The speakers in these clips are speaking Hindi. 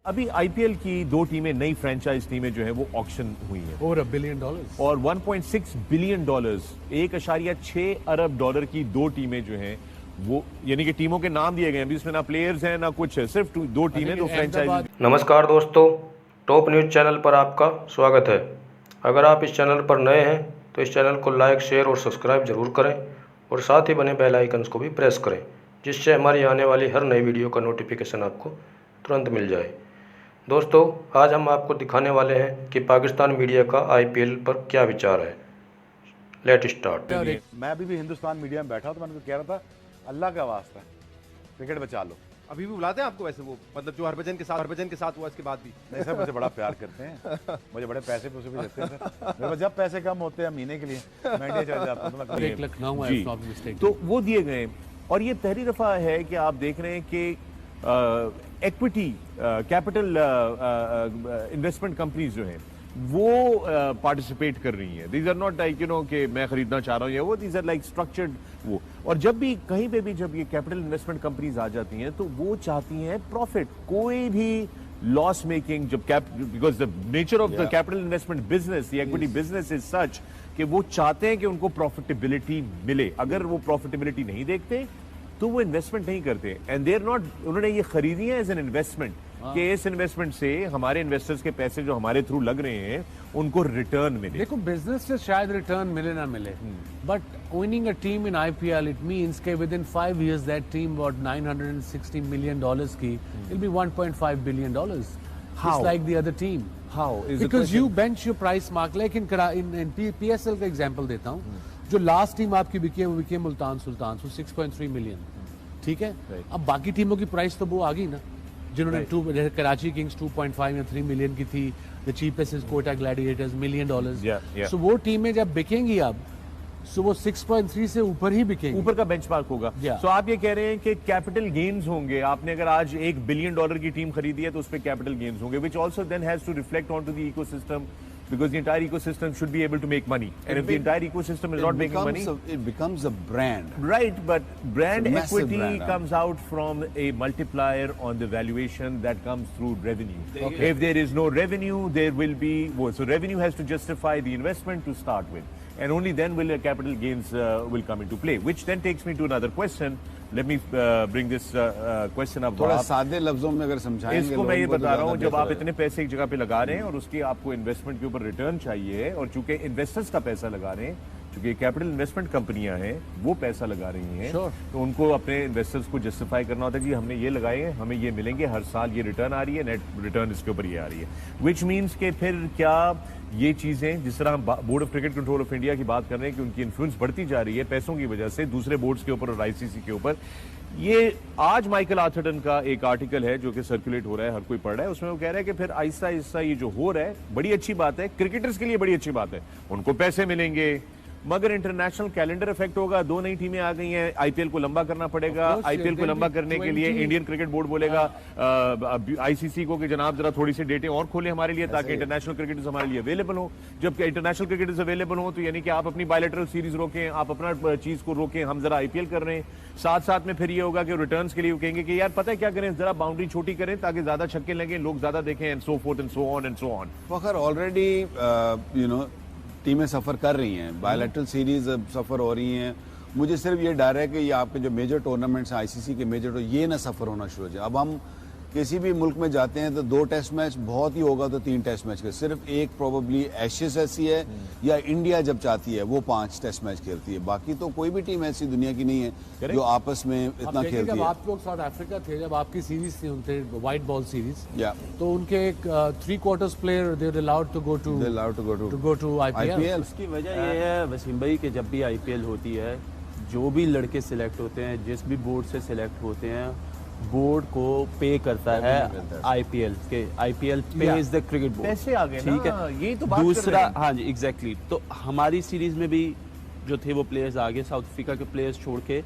अभी आईपीएल की 2 टीमें, नई फ्रेंचाइज टीमें जो है वो ऑक्शन हुई हैं ओवर $1 billion और $1.6 बिलियन, $1.6 अरब की 2 टीमें जो हैं वो, यानी कि टीमों के नाम दिए गए हैं, अभी इसमें ना प्लेयर्स हैं ना कुछ है, सिर्फ 2 टीमें, 2 फ्रेंचाइज। नमस्कार दोस्तों, टॉप न्यूज़ चैनल पर आपका स्वागत है। अगर आप इस चैनल पर नए हैं तो इस चैनल को लाइक, शेयर और सब्सक्राइब जरूर करें और साथ ही बने बेल आइकन्स को भी प्रेस करें, जिससे हमारी आने वाली हर नई वीडियो का नोटिफिकेशन आपको तुरंत मिल जाए। दोस्तों, आज हम आपको दिखाने वाले हैं कि पाकिस्तान मीडिया का आईपीएल पर क्या विचार है। Let start. मैं अभी भी हिंदुस्तान मीडिया में बैठा तो मैंने कह रहा था, अल्लाह का वास्ता क्रिकेट बचा लो। अभी भी बुलाते हैं आपको वैसे, वो मतलब जो हरभजन के साथ हुआ इसके बाद भी? नहीं सर, मुझे बड़ा प्यार करते हैं, मुझे बड़े पैसे भी देते हैं सर। मेरे पास जब पैसे कम होते हैं महीने के लिए मैं इंडिया चला जाता हूं, तो मैं लखनऊ जी, तो वो दिए गए। और ये पहली दफा है कि आप देख रहे हैं कि इक्विटी कैपिटल इन्वेस्टमेंट कंपनीज जो हैं वो पार्टिसिपेट कर रही हैं। दीज आर नॉट लाइक कि मैं खरीदना चाह रहा हूँ या वो, दीज आर लाइक स्ट्रक्चर्ड वो। और जब भी कहीं पे भी जब ये कैपिटल इन्वेस्टमेंट कंपनीज आ जाती हैं तो वो चाहती हैं प्रॉफिट, कोई भी लॉस मेकिंग, जब because the nature of the capital investment business, the equity business is such कि वो चाहते हैं कि उनको प्रॉफिटेबिलिटी मिले। अगर वो प्रॉफिटेबिलिटी नहीं देखते तो वो इन्वेस्टमेंट नहीं करते। एंड दे आर नॉट, उन्होंने ये खरीदी है एज एन इन्वेस्टमेंट कि इस इन्वेस्टमेंट से हमारे इन्वेस्टर्स के पैसे जो हमारे थ्रू लग रहे हैं उनको रिटर्न मिले। देखो, बिजनेस से शायद रिटर्न मिले ना मिले, but owning a team in IPL it means के with in 5 years that team what $960 million की will be $1.5 billion. Just like the other team. How? Because you bench your price mark. Like in PSL का एग्जांपल देता हूँ, जो लास्ट टीम आपकी बिकी है वो बिकी है मुल्तान सुल्तान, सो 6.3 मिलियन, ठीक है। अब बाकी टीमों की प्राइस तो वो आ गई ना, जिन्होंने कराची किंग्स 2.5 या 3 मिलियन की थी, the cheapest is Quetta gladiators $1 million। So वो टीमें जब बिकेंगी अब, सो वो 6.3 से ऊपर ही बिकेंगी, ऊपर का बेंचमार्क होगा। सो आप ये कह रहे हैं कि कैपिटल गेन्स होंगे। आपने अगर आज $1 billion की टीम खरीदी है तो उस पे कैपिटल गेन्स होंगे, which also then has to reflect on to the ecosystem, because the entire ecosystem should be able to make money, and if the entire ecosystem is not making money, it becomes a brand, right? But brand equity brand, comes out from a multiplier on the valuation that comes through revenue. Okay. If there is no revenue, there will be so revenue has to justify the investment to start with, and only then will the capital gains will come into play, which then takes me to another question. Let me bring this question up. थोड़ा सादे लफ्जों में अगर समझाएंगे, इसको मैं ये बता रहा हूँ, जब आप इतने पैसे एक जगह पे लगा रहे हैं और उसकी आपको इन्वेस्टमेंट के ऊपर रिटर्न चाहिए, और चूंकि इन्वेस्टर्स का पैसा लगा रहे हैं, चूंकि कैपिटल इन्वेस्टमेंट कंपनियां हैं वो पैसा लगा रही हैं, तो उनको अपने इन्वेस्टर्स को जस्टिफाई करना होता है कि हमने ये लगाए हैं, हमें ये मिलेंगे, हर साल ये रिटर्न आ रही है, नेट रिटर्न इसके ऊपर ये आ रही है। विच मीन्स के फिर क्या ये चीजें, जिस तरह हम board of cricket control of India की बात कर रहे हैं कि उनकी इन्फ्लुएंस बढ़ती जा रही है पैसों की वजह से दूसरे बोर्ड्स के ऊपर और आईसीसी के ऊपर। ये आज माइकल आर्थरटन का एक आर्टिकल है जो कि सर्कुलेट हो रहा है, हर कोई पढ़ रहा है, उसमें वो कह रहा है कि फिर आहिस्ता आहिस्ता ये जो हो रहा है बड़ी अच्छी बात है, क्रिकेटर्स के लिए बड़ी अच्छी बात है, उनको पैसे मिलेंगे, मगर इंटरनेशनल कैलेंडर इफेक्ट होगा। 2 नई टीमें आ गई हैं, आईपीएल को लंबा करना पड़ेगा। आईपीएल को लंबा करने के लिए इंडियन क्रिकेट बोर्ड बोलेगा आईसीसी को कि जनाब जरा थोड़ी सी डेटें और खोलें हमारे लिए, ताकि इंटरनेशनल क्रिकेटर्स हमारे लिए अवेलेबल हो। जब इंटरनेशनल क्रिकेटर्स अवेलेबल हो तो यानी कि आप अपनी बायलैटरल सीरीज रोकें, आप अपना चीज को रोकें, हम जरा आईपीएल कर रहे हैं। साथ साथ में फिर ये होगा कि रिटर्न्स के लिए कहेंगे कि यार पता है क्या करें, जरा बाउंड्री छोटी करें ताकि ज्यादा छक्के लगें, लोग ज्यादा देखें, and so fourth and so on and so on. Fakhar already टीमें सफर कर रही हैं, बायलैटरल सीरीज सफर हो रही हैं। मुझे सिर्फ ये डर है कि ये आपके जो मेजर टूर्नामेंट्स हैं आईसीसी के मेजर, तो ये ना सफर होना शुरू हो जाए। अब हम किसी भी मुल्क में जाते हैं तो 2 टेस्ट मैच, बहुत ही होगा तो 3 टेस्ट मैच के, सिर्फ एक प्रोबेबली एशेस ऐसी है, या इंडिया जब चाहती है वो 5 टेस्ट मैच खेलती है। बाकी तो कोई भी टीम ऐसी दुनिया की नहीं है जो आपस में इतना खेलती है। जब आप लोग साउथ अफ्रीका थे, जब आपकी सीरीज थी उनके व्हाइट बॉल सीरीज, तो उनके एक 3/4 player they allowed to go to IPL. उसकी वजह ये है वसीम भाई कि जब भी आईपीएल होती है, जो भी लड़के सिलेक्ट होते हैं, जिस भी बोर्ड से सिलेक्ट होते हैं, बोर्ड को पे करता है आईपीएल के, आईपीएल पे इज द क्रिकेट बोर्ड, पैसे आ गए, ठीक है, यही तो बात दूसरा। हाँ जी, एग्जैक्टली। तो हमारी सीरीज में भी जो थे वो प्लेयर्स आगे, साउथ अफ्रीका के प्लेयर्स छोड़ के,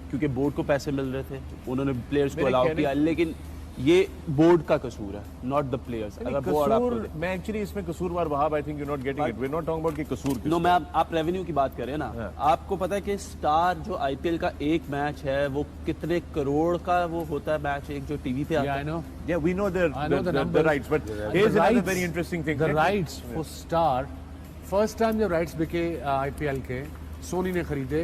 क्योंकि बोर्ड को पैसे मिल रहे थे, उन्होंने प्लेयर्स को अलाउ किया। लेकिन ये बोर्ड का कसूर है, नॉट द प्लेयर्स। अगर बोर्ड आपको कसूर, मैं एक्चुअली इसमें कसूरवार Wahab, I think you not getting it, we are not talking about कि कसूर नो, मैं आप रेवेन्यू की बात कर रहे हैं ना, हाँ। आपको पता है कि स्टार जो आईपीएल का एक मैच है वो कितने करोड़ का वो होता है मैच, एक जो टीवी पे आता Yeah, I है। know. Yeah, we know I know the the numbers. rights, but The here's another rights- very interesting thing. The rights for Star, first time जब rights बिके IPL के, सोनी ने खरीदे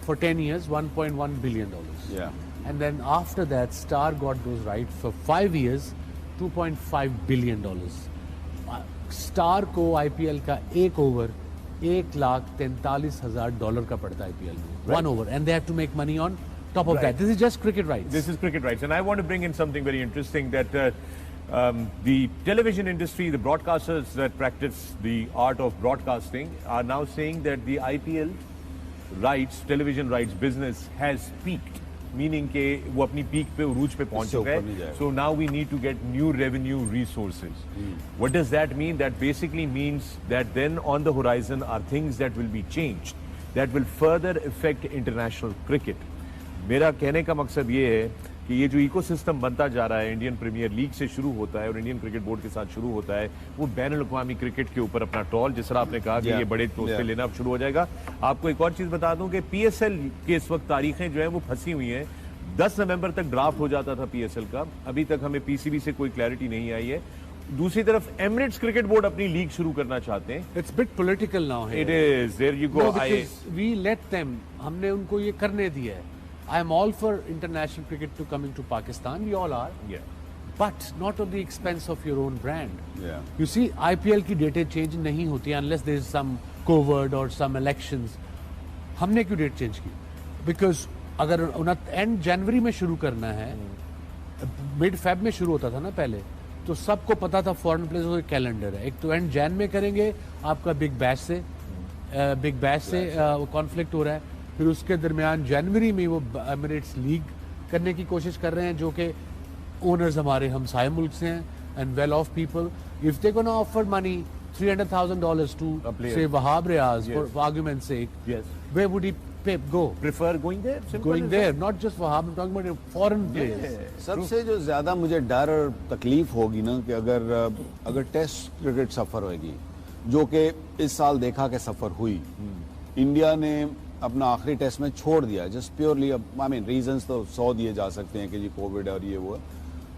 for 10 years, $1.1 billion. Yeah. And then after that, Star got those rights for 5 years, $2.5 billion. Star को IPL का एक ओवर $1,43,000 का पड़ता है IPL में, one over, and they have to make money on top of that. This is just cricket rights. This is cricket rights, and I want to bring in something very interesting that the television industry, the broadcasters that practice the art of broadcasting, are now saying that the IPL rights, television rights business has peaked, meaning के वो अपनी peak पे उरूज पे पहुंच इससे चुका ऊपर नहीं है. जाएगा. So now we need to get new revenue resources. What does that mean? That basically means that then on the horizon are things that will be changed, that will further affect international cricket. मेरा कहने का मकसद ये है कि ये जो इकोसिस्टम बनता जा रहा है, इंडियन प्रीमियर लीग से शुरू होता है और इंडियन क्रिकेट बोर्ड के साथ शुरू होता है, वो बैन अल-अक़वामी क्रिकेट के ऊपर अपना टॉल, जिस तरह आपने कहा कि ये बड़े तोहफे लेना अब शुरू हो जाएगा. आपको एक और चीज बता दूं कि पीएसएल के इस वक्त तारीखें जो है वो फंसी हुई हैं. 10 नवंबर तक ड्राफ्ट हो जाता था पीएसएल का, अभी तक हमें पीसीबी से कोई क्लैरिटी नहीं आई है. दूसरी तरफ एमिरेट्स क्रिकेट बोर्ड अपनी लीग शुरू करना चाहते हैं. It's bit political now here. It is there you go. No, because we let them. हमने उनको ये करने दिया है. I am all for international cricket to coming to Pakistan. We all are. But not at the expense of your own brand. Yeah. You see, IPL की डेटें चेंज नहीं होती unless there is some COVID or some elections. हमने क्यों डेट चेंज की? Because अगर एंड जनवरी में शुरू करना है, मिड फेब में शुरू होता था ना पहले, तो सबको पता था फॉरेन प्लेयर्स का कैलेंडर है. एक तो एंड जैन में करेंगे आपका बिग बैश से कॉन्फ्लिक्ट हो रहा है. फिर उसके दरमियान जनवरी में वो एमिरेट्स लीग करने की कोशिश कर रहे हैं, जो कि ओनर्स हमारे हमसाए मुल्क से हैं and well of people. If they gonna offer money $300,000 to say Wahab Riaz, for argument's sake, where would he go? Prefer going there? Simple Going as there, not just Wahab, I'm talking about foreign players. सबसे जो ज्यादा मुझे डर और तकलीफ होगी ना कि अगर टेस्ट क्रिकेट सफर होगी, जो कि इस साल देखा कि सफर हुई, इंडिया ने अपना आखिरी टेस्ट में छोड़ दिया just purely. I mean reasons तो 100 दिए जा सकते हैं कि जी कोविड और ये वो,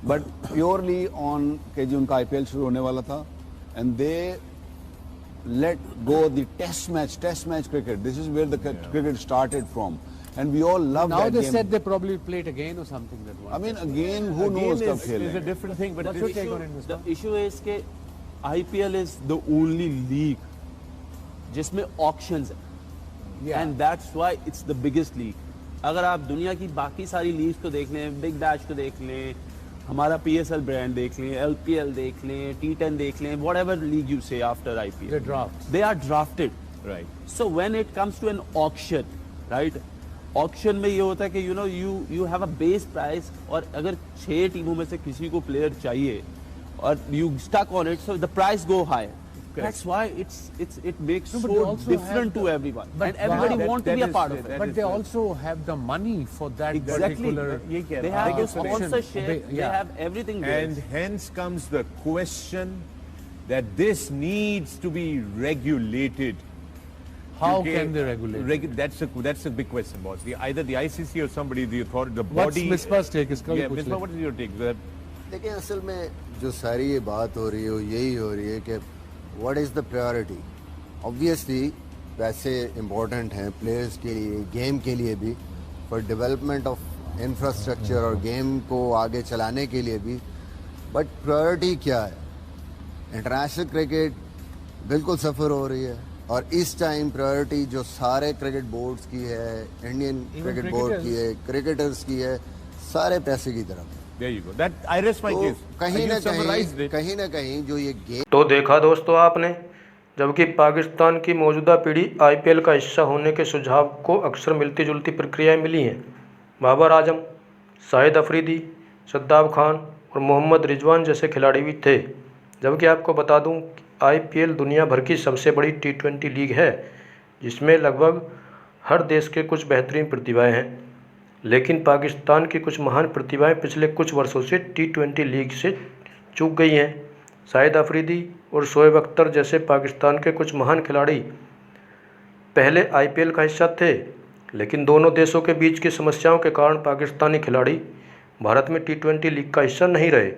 बट प्योरली ऑन के जी उनका आईपीएल शुरू होने वाला था and they let go the test match cricket. This is where the cricket started from, and we all love Now that they game. said they probably play it again or something. That one. I mean, again, who knows कब is a खेलेंगे? different thing, but The issue is कि IPL is the only league जिसमें auctions है, and that's why it's the biggest league. अगर आप दुनिया की बाकी सारी लीग्स को देख लें, बिग बैश को देख लें, हमारा PSL ब्रांड देख लें, LPL देख लें, T10 देख लें, whatever league you say after IPL, They're drafts. they are drafted. right. So when it comes to an auction, right? Auction में ये होता है कि you have a base price, और अगर 6 टीमों में से किसी को प्लेयर चाहिए और you stuck on it, so the price go high. That's why it makes No, but they so also different to have everyone, but and everybody that- want to that be a is- part of it. But they also have the money for that Exactly. particular. ये कह They रहा have हूँ. the sponsorship, they Yeah. have everything there. And hence comes the question that this needs to be regulated. How क्योंकि can they regulate? That's a big question, boss. Either the ICC or somebody, the authority, the What's body. Misbah's take? इसका भी Yeah, पूछ Misbah, ले. what is your take? देखिए असल में जो सारी ये बात हो रही है यही हो रही है कि what is the priority. Obviously पैसे इम्पोर्टेंट हैं प्लेयर्स के लिए, गेम के लिए भी, फॉर डेवलपमेंट ऑफ इंफ्रास्ट्रक्चर और गेम को आगे चलाने के लिए भी. बट प्रायोरिटी क्या है? इंटरनेशनल क्रिकेट बिल्कुल सफ़र हो रही है, और इस टाइम प्रायोरिटी जो सारे क्रिकेट बोर्ड्स की है, इंडियन क्रिकेट बोर्ड की है, क्रिकेटर्स की है, सारे पैसे की तरफ है. There you go. That I rest my तो case. कहीं You ना summarized कहीं it. जो ये गेम तो देखा दोस्तों आपने, जबकि पाकिस्तान की मौजूदा पीढ़ी आईपीएल का हिस्सा होने के सुझाव को अक्सर मिलती जुलती प्रक्रियाएं मिली हैं. बाबर आजम, शाहिद अफरीदी, शद्दाब खान और मोहम्मद रिजवान जैसे खिलाड़ी भी थे. जबकि आपको बता दूं आईपीएल दुनिया भर की सबसे बड़ी T20 लीग है, जिसमें लगभग हर देश के कुछ बेहतरीन प्रतिभाएं हैं. लेकिन पाकिस्तान की कुछ महान प्रतिभाएं पिछले कुछ वर्षों से T20 लीग से चूक गई हैं। शाहिद अफरीदी और शोएब अख्तर जैसे पाकिस्तान के कुछ महान खिलाड़ी पहले IPL का हिस्सा थे, लेकिन दोनों देशों के बीच की समस्याओं के कारण पाकिस्तानी खिलाड़ी भारत में T20 लीग का हिस्सा नहीं रहे।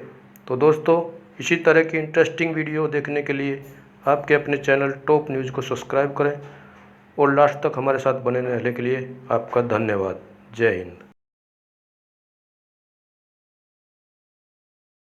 तो दोस्तों, इसी तरह की इंटरेस्टिंग वीडियो देखने के लिए आपके अपने चैनल टॉप न्यूज़ को सब्सक्राइब करें और लास्ट तक हमारे साथ बने रहने के लिए आपका धन्यवाद। जय हिंद।